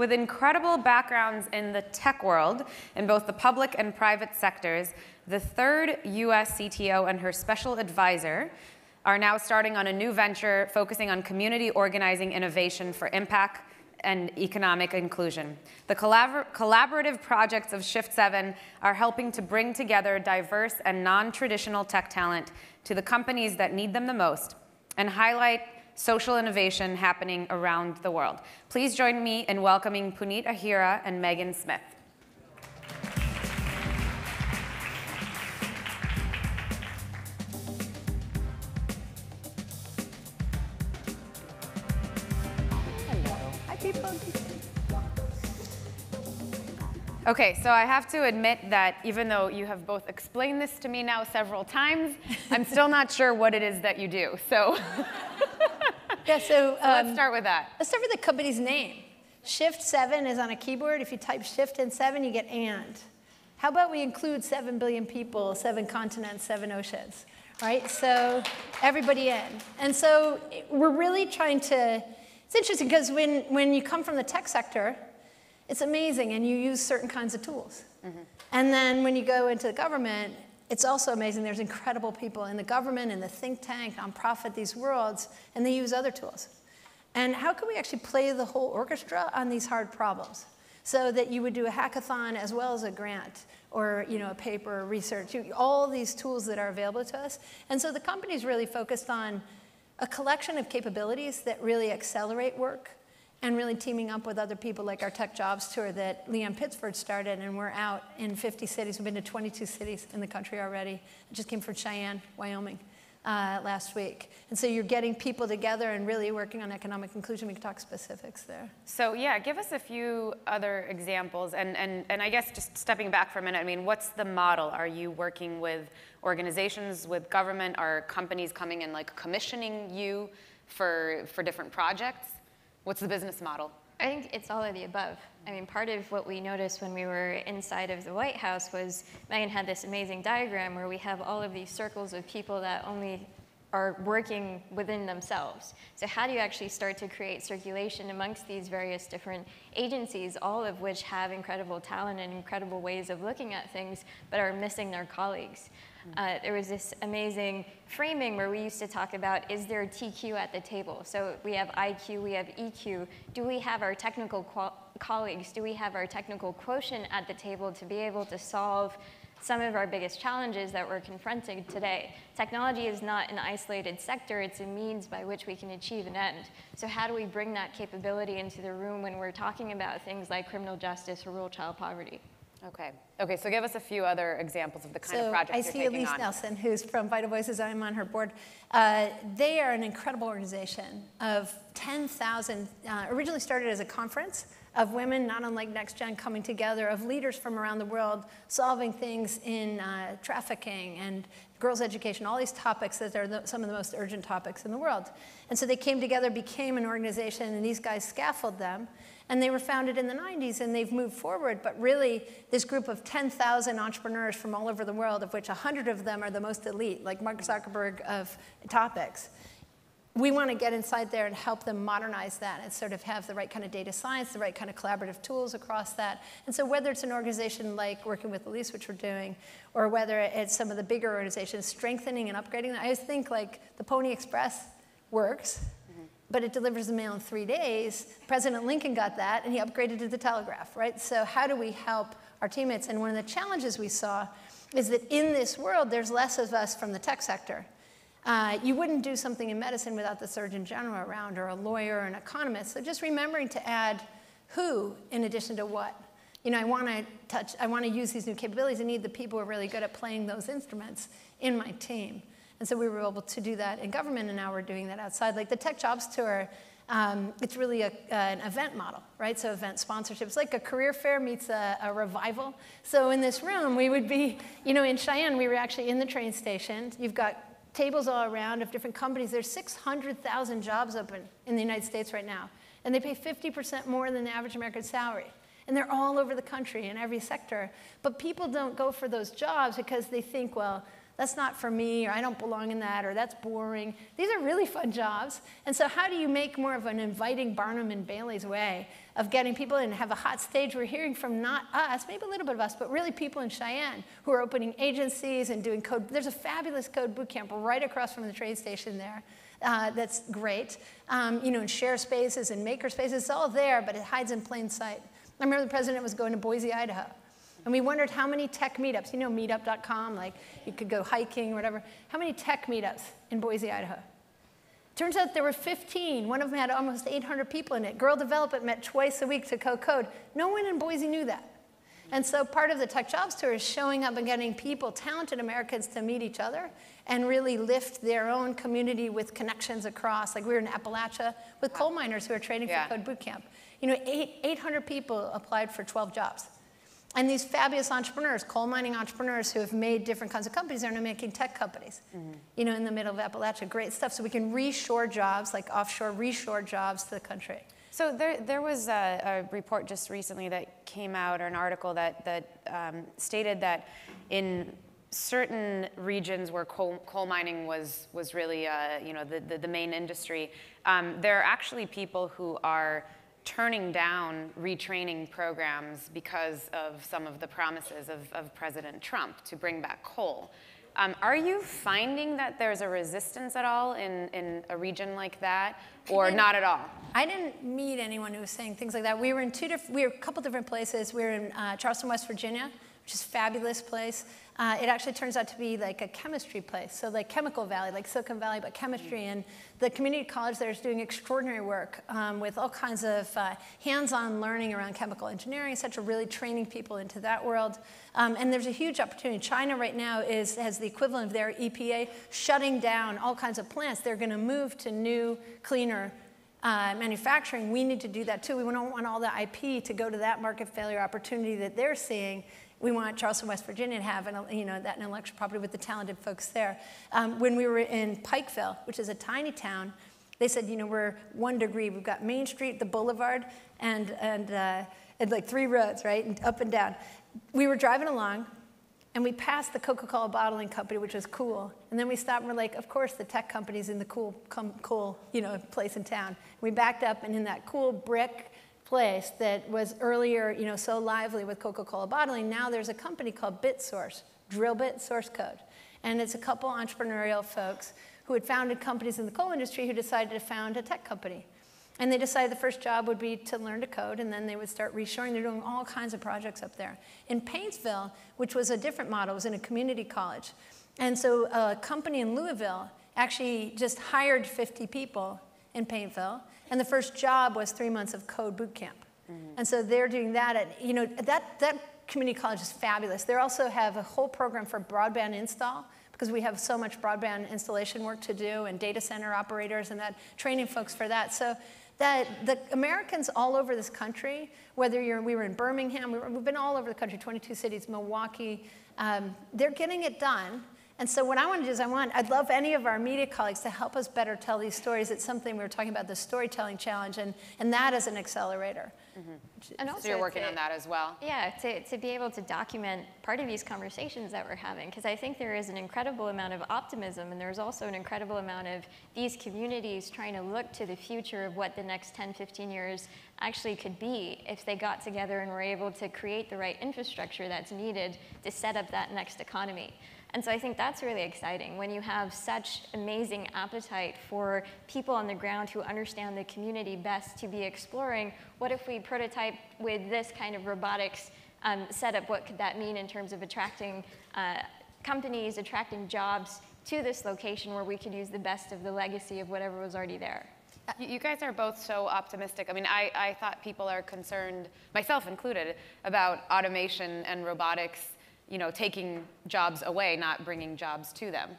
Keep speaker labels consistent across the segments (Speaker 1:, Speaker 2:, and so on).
Speaker 1: with incredible backgrounds in the tech world, in both the public and private sectors, the third US CTO and her special advisor are now starting on a new venture focusing on community organizing innovation for impact and economic inclusion. The collaborative projects of shift7 are helping to bring together diverse and non-traditional tech talent to the companies that need them the most and highlight social innovation happening around the world. Please join me in welcoming Puneet, Ahira, and Megan Smith. Okay, so I have to admit that even though you have both explained this to me now several times, I'm still not sure what it is that you do. So,
Speaker 2: yeah, so
Speaker 1: let's start with that.
Speaker 2: Let's start with the company's name. Shift7 is on a keyboard. If you type shift and 7, you get and. How about we include 7 billion people, 7 continents, 7 oceans, right? So everybody in. And so we're really trying to, it's interesting because when you come from the tech sector, it's amazing, and you use certain kinds of tools. Mm-hmm. And then when you go into the government, it's also amazing. There's incredible people in the government, in the think tank, nonprofit, these worlds, and they use other tools. And how can we actually play the whole orchestra on these hard problems so that you would do a hackathon as well as a grant or a paper or research, all these tools that are available to us. And so the company's really focused on a collection of capabilities that really accelerate work, and really teaming up with other people like our Tech Jobs Tour that Leanne Pittsford started, and we're out in 50 cities. We've been to 22 cities in the country already. I just came from Cheyenne, Wyoming, last week. And so you're getting people together and really working on economic inclusion. We can talk specifics there.
Speaker 1: So yeah, give us a few other examples. And I guess just stepping back for a minute, I mean, what's the model? Are you working with organizations, with government? Are companies coming and like commissioning you for different projects? What's the business model?
Speaker 3: I think it's all of the above. I mean, part of what we noticed when we were inside of the White House was Megan had this amazing diagram where we have all of these circles of people that only are working within themselves. So how do you actually start to create circulation amongst these various different agencies, all of which have incredible talent and incredible ways of looking at things, but are missing their colleagues? There was this amazing framing where we used to talk about, is there a TQ at the table? So we have IQ, we have EQ. Do we have our technical colleagues? Do we have our technical quotient at the table to be able to solve some of our biggest challenges that we're confronting today? Technology is not an isolated sector. It's a means by which we can achieve an end. So how do we bring that capability into the room when we're talking about things like criminal justice or rural child poverty?
Speaker 1: Okay, so give us a few other examples of the kind of projects you're taking on.
Speaker 2: I see Elise Nelson, who's from Vital Voices. I'm on her board. They are an incredible organization of 10,000, originally started as a conference of women, not unlike NextGen, coming together, of leaders from around the world, solving things in trafficking and girls' education, all these topics that are some of the most urgent topics in the world. And so they came together, became an organization, and these guys scaffolded them. And they were founded in the 90s, and they've moved forward. But really, this group of 10,000 entrepreneurs from all over the world, of which 100 of them are the most elite, like Mark Zuckerberg of topics, we want to get inside there and help them modernize that and sort of have the right kind of data science, the right kind of collaborative tools across that. And so whether it's an organization like working with Elise, which we're doing, or whether it's some of the bigger organizations, strengthening and upgrading, I always think like the Pony Express works, but it delivers the mail in 3 days. President Lincoln got that, and he upgraded to the telegraph, right? So how do we help our teammates? And one of the challenges we saw is that in this world, there's less of us from the tech sector. You wouldn't do something in medicine without the Surgeon General around, or a lawyer, or an economist. So just remembering to add who in addition to what. I want to use these new capabilities. I need the people who are really good at playing those instruments in my team. And so we were able to do that in government, and now we're doing that outside. Like the Tech Jobs Tour, it's really an event model, right? So event sponsorship. It's like a career fair meets a revival. So in this room, we would be, in Cheyenne, we were actually in the train station. You've got tables all around of different companies. There's 600,000 jobs open in the United States right now, and they pay 50% more than the average American salary. And they're all over the country in every sector. But people don't go for those jobs because they think, well, that's not for me, or I don't belong in that, or that's boring. These are really fun jobs. And so how do you make more of an inviting Barnum and Bailey's way of getting people in and have a hot stage. We're hearing from not us, maybe a little bit of us, but really people in Cheyenne who are opening agencies and doing code. There's a fabulous code boot camp right across from the train station there. That's great. You know, and share spaces and maker spaces, it's all there, but it hides in plain sight. I remember the president was going to Boise, Idaho. And we wondered how many tech meetups, you know, meetup.com, like you could go hiking or whatever. How many tech meetups in Boise, Idaho? Turns out there were 15. One of them had almost 800 people in it. Girl Development met twice a week to co-code. No one in Boise knew that. And so part of the Tech Jobs Tour is showing up and getting people, talented Americans, to meet each other and really lift their own community with connections across. Like we were in Appalachia with coal miners who are training for Code Boot Camp. You know, 800 people applied for 12 jobs. And these fabulous entrepreneurs, coal mining entrepreneurs who have made different kinds of companies, are now making tech companies, you know, in the middle of Appalachia. Great stuff. So we can reshore jobs, like offshore reshore jobs to the country.
Speaker 1: So there was a report just recently that came out, or an article that stated that in certain regions where coal mining was really, you know, the main industry, there are actually people who are turning down retraining programs because of some of the promises of President Trump to bring back coal. Are you finding that there's a resistance at all in a region like that, or not at all?
Speaker 2: I didn't meet anyone who was saying things like that. We were in a couple different places. We were in Charleston, West Virginia, which is a fabulous place. It actually turns out to be like a chemistry place, so like Chemical Valley, like Silicon Valley, but chemistry. And the community college there is doing extraordinary work with all kinds of hands-on learning around chemical engineering, such a really training people into that world. And there's a huge opportunity. China right now has the equivalent of their EPA shutting down all kinds of plants. They're going to move to new, cleaner manufacturing. We need to do that too. We don't want all the IP to go to that market failure opportunity that they're seeing. We want Charleston, West Virginia to have that intellectual property with the talented folks there. When we were in Pikeville, which is a tiny town, they said, you know, we're 1 degree. We've got Main Street, the Boulevard, and like 3 roads, right, and up and down. We were driving along, and we passed the Coca-Cola bottling company, which was cool. And then we stopped, and we're like, of course, the tech company's in the cool, you know, place in town. We backed up, and in that cool brick place that was earlier, you know, so lively with Coca-Cola bottling, now there's a company called BitSource, Drillbit Source Code. And it's a couple entrepreneurial folks who had founded companies in the coal industry who decided to found a tech company. And they decided the first job would be to learn to code, and then they would start reshoring. They're doing all kinds of projects up there. In Paintsville, which was a different model, was in a community college. And so a company in Louisville actually just hired 50 people in Paintsville. And the first job was 3 months of code boot camp. And so they're doing that. You know, that community college is fabulous. They also have a whole program for broadband install, because we have so much broadband installation work to do, and data center operators and that, training folks for that. So that the Americans all over this country, whether we were in Birmingham, we've been all over the country, 22 cities, Milwaukee, they're getting it done. And so what I want to do is I'd love any of our media colleagues to help us better tell these stories. It's something we were talking about, the storytelling challenge, and that is an accelerator.
Speaker 3: And also
Speaker 1: so you're working on that as well?
Speaker 3: Yeah, to be able to document part of these conversations that we're having, because I think there is an incredible amount of optimism, and there's also an incredible amount of these communities trying to look to the future of what the next 10, 15 years actually could be if they got together and were able to create the right infrastructure that's needed to set up that next economy. And so I think that's really exciting when you have such amazing appetite for people on the ground who understand the community best to be exploring, what if we prototype with this kind of robotics setup, what could that mean in terms of attracting companies, attracting jobs to this location where we could use the best of the legacy of whatever was already there.
Speaker 1: You guys are both so optimistic. I mean, I thought people are concerned, myself included, about automation and robotics, you know, taking jobs away, not bringing jobs to them.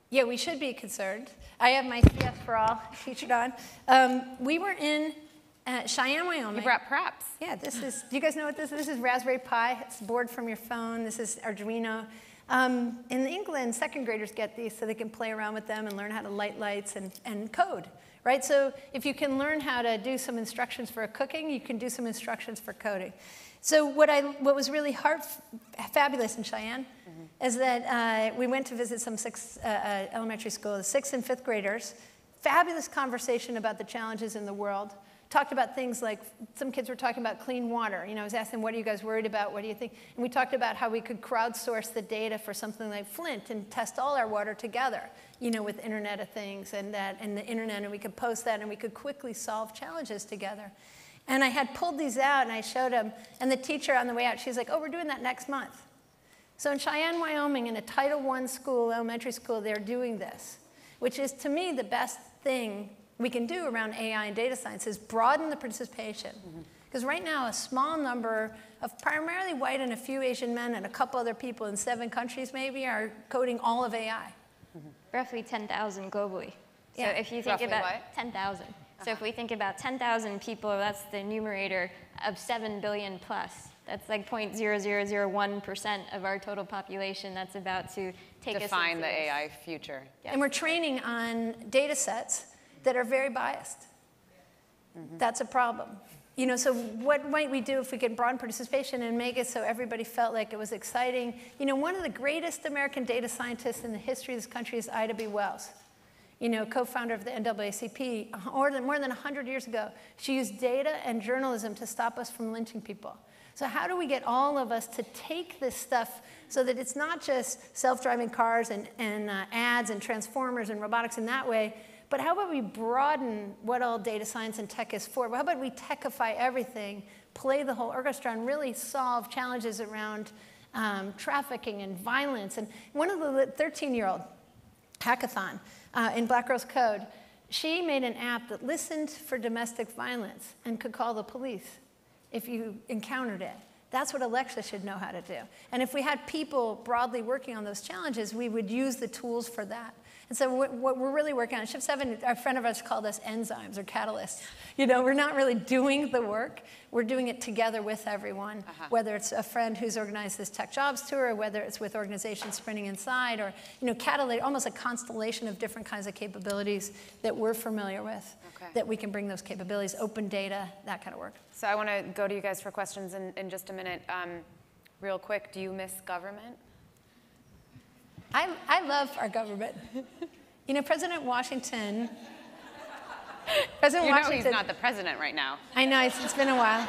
Speaker 2: Yeah, we should be concerned. I have my CS for All featured on. We were in Cheyenne, Wyoming.
Speaker 1: You brought props.
Speaker 2: Yeah, this is, do you guys know what this is? This is Raspberry Pi. It's a board from your phone. This is Arduino. In England, second graders get these so they can play around with them and learn how to light lights and code, right? So if you can learn how to do some instructions for cooking, you can do some instructions for coding. So what was really fabulous in Cheyenne is that we went to visit some elementary schools, 6th and 5th graders. Fabulous conversation about the challenges in the world. talked about things like, some kids were talking about clean water. You know, I was asking, what are you guys worried about? What do you think? And we talked about how we could crowdsource the data for something like Flint and test all our water together, you know, with Internet of Things and the Internet, and we could post that, and we could quickly solve challenges together. And I had pulled these out, and I showed them, and the teacher on the way out, she's like, oh, we're doing that next month. So in Cheyenne, Wyoming, in a Title I school, elementary school, they're doing this, which is, to me, the best thing we can do around AI and data science is broaden the participation. Because right now, a small number of primarily white and a few Asian men and a couple other people in 7 countries maybe are coding all of AI.
Speaker 3: Roughly 10,000 globally. So
Speaker 2: Yeah.
Speaker 3: if you think
Speaker 1: Roughly
Speaker 3: about
Speaker 1: what?
Speaker 3: 10,000. So if we think about 10,000 people, that's the numerator of 7 billion plus. That's like 0.0001% of our total population that's about to take us
Speaker 1: Define
Speaker 3: into
Speaker 1: the
Speaker 3: this.
Speaker 1: AI future.
Speaker 3: Yes.
Speaker 2: And we're training on data sets that are very biased. That's a problem. You know, so what might we do if we could broaden participation and make it so everybody felt like it was exciting? You know, one of the greatest American data scientists in the history of this country is Ida B. Wells. You know, co-founder of the NAACP, more than 100 years ago. She used data and journalism to stop us from lynching people. So how do we get all of us to take this stuff so that it's not just self-driving cars and ads and transformers and robotics in that way, but how about we broaden what all data science and tech is for? How about we techify everything, play the whole orchestra, and really solve challenges around trafficking and violence? And one of the 13-year-old hackathon in Black Girls Code, she made an app that listened for domestic violence and could call the police if you encountered it. That's what Alexa should know how to do. And if we had people broadly working on those challenges, we would use the tools for that. And so what we're really working on, shift7, a friend of ours called us enzymes or catalysts. You know, we're not really doing the work. We're doing it together with everyone, whether it's a friend who's organized this tech jobs tour, or whether it's with organizations sprinting inside, or, you know, catalyst, almost a constellation of different kinds of capabilities that we're familiar with, that we can bring those capabilities, open data, that kind of work.
Speaker 1: So I want to go to you guys for questions in just a minute. Real quick, do you miss government?
Speaker 2: I love our government. You know, President Washington. President Washington.
Speaker 1: He's not the president right now.
Speaker 2: I know, it's been a while.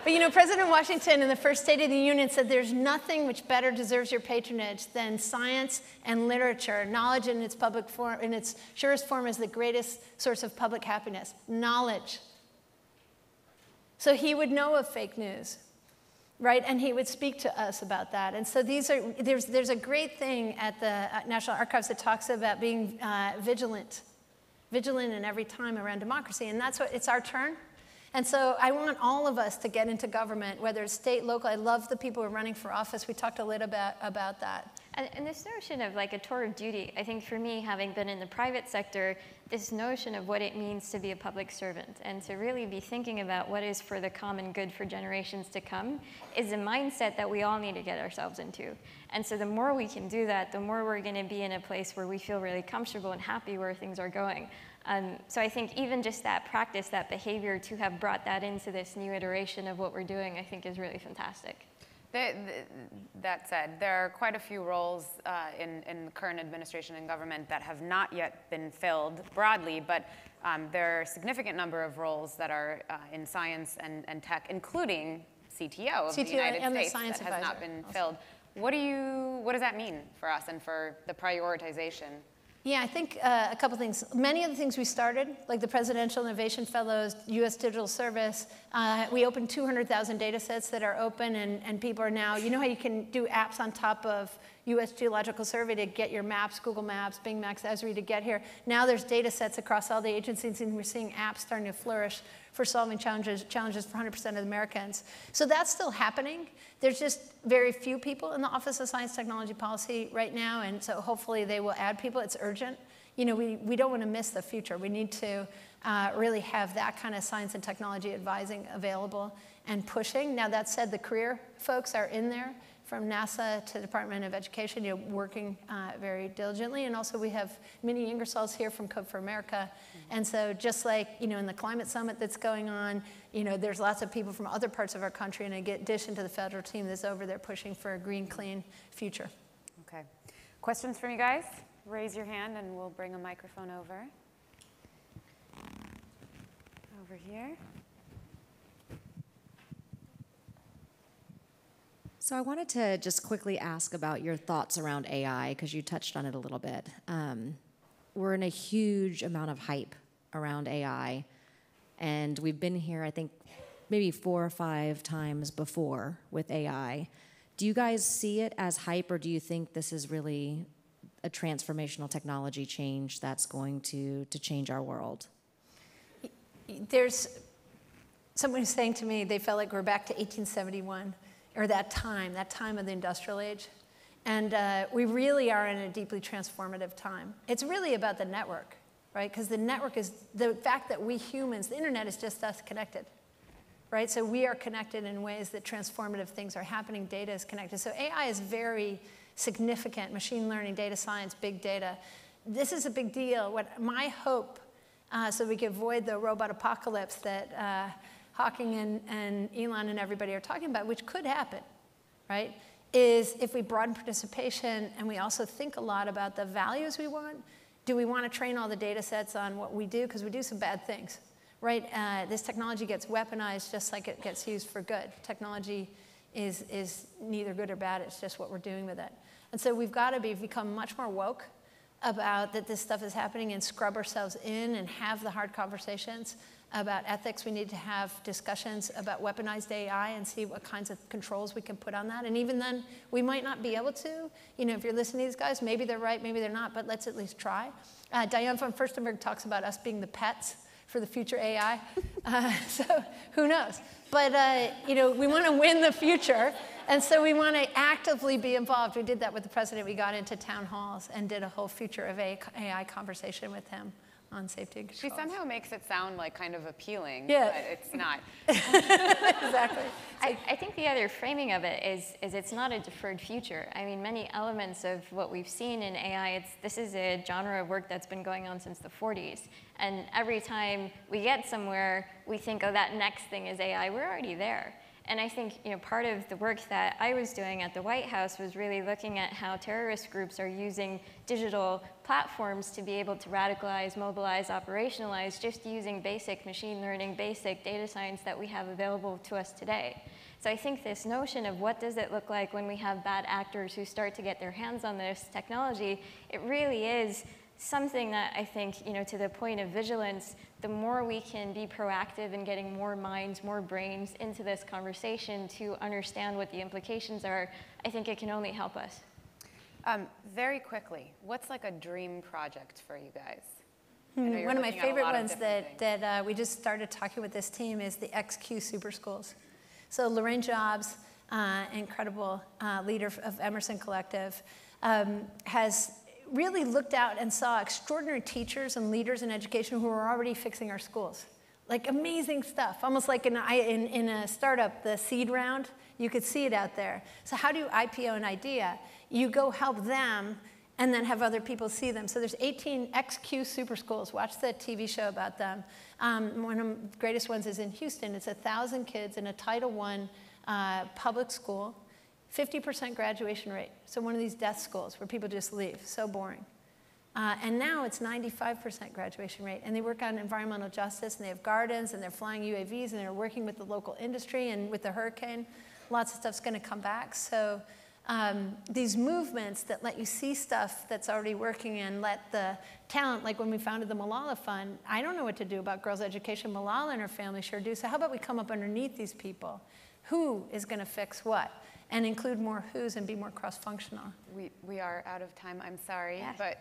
Speaker 2: But you know, President Washington in the first State of the Union said there's nothing which better deserves your patronage than science and literature. Knowledge in its public form, in its surest form, is the greatest source of public happiness. Knowledge. So he would know of fake news, right? And he would speak to us about that. And so there's a great thing at the National Archives that talks about being vigilant in every time around democracy. And that's what, it's our turn. And so I want all of us to get into government, whether it's state, local. I love the people who are running for office. We talked a little about that.
Speaker 3: And this notion of like a tour of duty, I think for me, having been in the private sector, this notion of what it means to be a public servant and to really be thinking about what is for the common good for generations to come is a mindset that we all need to get ourselves into. And so the more we can do that, the more we're going to be in a place where we feel really comfortable and happy where things are going. So I think even just that practice, that behavior, to have brought that into this new iteration of what we're doing, I think is really fantastic.
Speaker 1: That said, there are quite a few roles in the current administration and government that have not yet been filled broadly, but there are a significant number of roles that are in science and tech, including CTO of the United States that has not been filled. What does that mean for us and for the prioritization?
Speaker 2: Yeah, I think a couple things. Many of the things we started, like the Presidential Innovation Fellows, U.S. Digital Service, we opened 200,000 data sets that are open, and people are now, you know how you can do apps on top of U.S. Geological Survey to get your maps, Google Maps, Bing Maps, Esri to get here. Now there's data sets across all the agencies, and we're seeing apps starting to flourish for solving challenges for 100% of Americans. So that's still happening. There's just very few people in the Office of Science Technology Policy right now, and so hopefully they will add people. It's urgent. You know, we don't want to miss the future. We need to really have that kind of science and technology advising available and pushing. Now that said, the career folks are in there, from NASA to Department of Education, you know, working very diligently. And also we have Minnie Ingersoll's here from Code for America. And so just like, you know, in the climate summit that's going on, you know, there's lots of people from other parts of our country, in addition to the federal team that's over there pushing for a green, clean future.
Speaker 1: Okay. Questions from you guys? Raise your hand and we'll bring a microphone over. over here.
Speaker 4: So I wanted to just quickly ask about your thoughts around AI, because you touched on it a little bit. We're in a huge amount of hype around AI, and we've been here, I think, maybe 4 or 5 times before with AI. Do you guys see it as hype, or do you think this is really a transformational technology change that's going to change our world?
Speaker 2: There's someone who's saying to me they felt like we're back to 1871, or that time of the industrial age. And we really are in a deeply transformative time. It's really about the network, right? Because the network is the fact that we humans, the internet is just us connected, right? So we are connected in ways that transformative things are happening. Data is connected. So AI is very significant. Machine learning, data science, big data. This is a big deal. What my hope, so we can avoid the robot apocalypse that Hawking and Elon and everybody are talking about, which could happen, right, is if we broaden participation and we also think a lot about the values we want. Do we want to train all the data sets on what we do? Because we do some bad things, right? This technology gets weaponized just like it gets used for good. Technology is neither good or bad. It's just what we're doing with it. And so we've got to become much more woke about that this stuff is happening and scrub ourselves in and have the hard conversations about ethics. We need to have discussions about weaponized AI and see what kinds of controls we can put on that. And even then, we might not be able to. You know, if you're listening to these guys, maybe they're right, maybe they're not, but let's at least try. Diane von Furstenberg talks about us being the pets for the future AI. So who knows? But you know, we want to win the future. And so we want to actively be involved. We did that with the president. We got into town halls and did a whole future of AI conversation with him on safety and controls.
Speaker 1: She somehow makes it sound like kind of appealing,
Speaker 2: yeah,
Speaker 1: but it's not.
Speaker 2: Exactly.
Speaker 3: I think the other framing of it is it's not a deferred future. I mean, many elements of what we've seen in AI, this is a genre of work that's been going on since the 40s. And every time we get somewhere, we think, oh, that next thing is AI. We're already there. And I think, you know, part of the work that I was doing at the White House was really looking at how terrorist groups are using digital platforms to be able to radicalize, mobilize, operationalize, just using basic machine learning, basic data science that we have available to us today. So I think this notion of what does it look like when we have bad actors who start to get their hands on this technology, it really is something that I think, you know, to the point of vigilance, the more we can be proactive in getting more minds, more brains into this conversation to understand what the implications are, I think it can only help us.
Speaker 1: Very quickly, what's like a dream project for you guys?
Speaker 2: One of my favorite ones that we just started talking with this team is the XQ Super Schools. So Lorraine Jobs, incredible leader of Emerson Collective, has really looked out and saw extraordinary teachers and leaders in education who are already fixing our schools. Like amazing stuff, almost like in a startup, the seed round, you could see it out there. So how do you IPO an idea? You go help them and then have other people see them. So there's 18 XQ Super Schools. Watch the TV show about them. One of the greatest ones is in Houston. It's 1,000 kids in a Title I public school. 50% graduation rate. So one of these death schools where people just leave, so boring. And now it's 95% graduation rate. And they work on environmental justice, and they have gardens, and they're flying UAVs, and they're working with the local industry, and with the hurricane, lots of stuff's gonna come back. So these movements that let you see stuff that's already working and let the talent, like when we founded the Malala Fund, I don't know what to do about girls' education. Malala and her family sure do. So how about we come up underneath these people? Who is gonna fix what? And include more who's and be more cross-functional.
Speaker 1: We are out of time, I'm sorry,
Speaker 3: Yes.
Speaker 1: but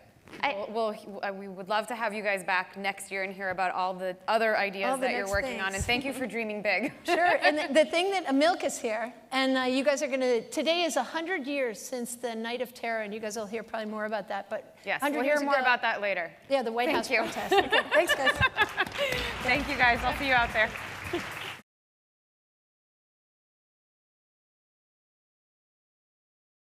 Speaker 1: we would love to have you guys back next year and hear about all the other ideas that you're working on, and thank you for dreaming big.
Speaker 2: Sure, and the thing that Milk is here, and you guys are gonna, today is 100 years since the Night of Terror, and you guys will hear probably more about that, but
Speaker 1: yes, we'll hear more about that later.
Speaker 2: Yeah, the White House protest. Okay, thanks guys.
Speaker 1: Thank you guys, I'll see you out there.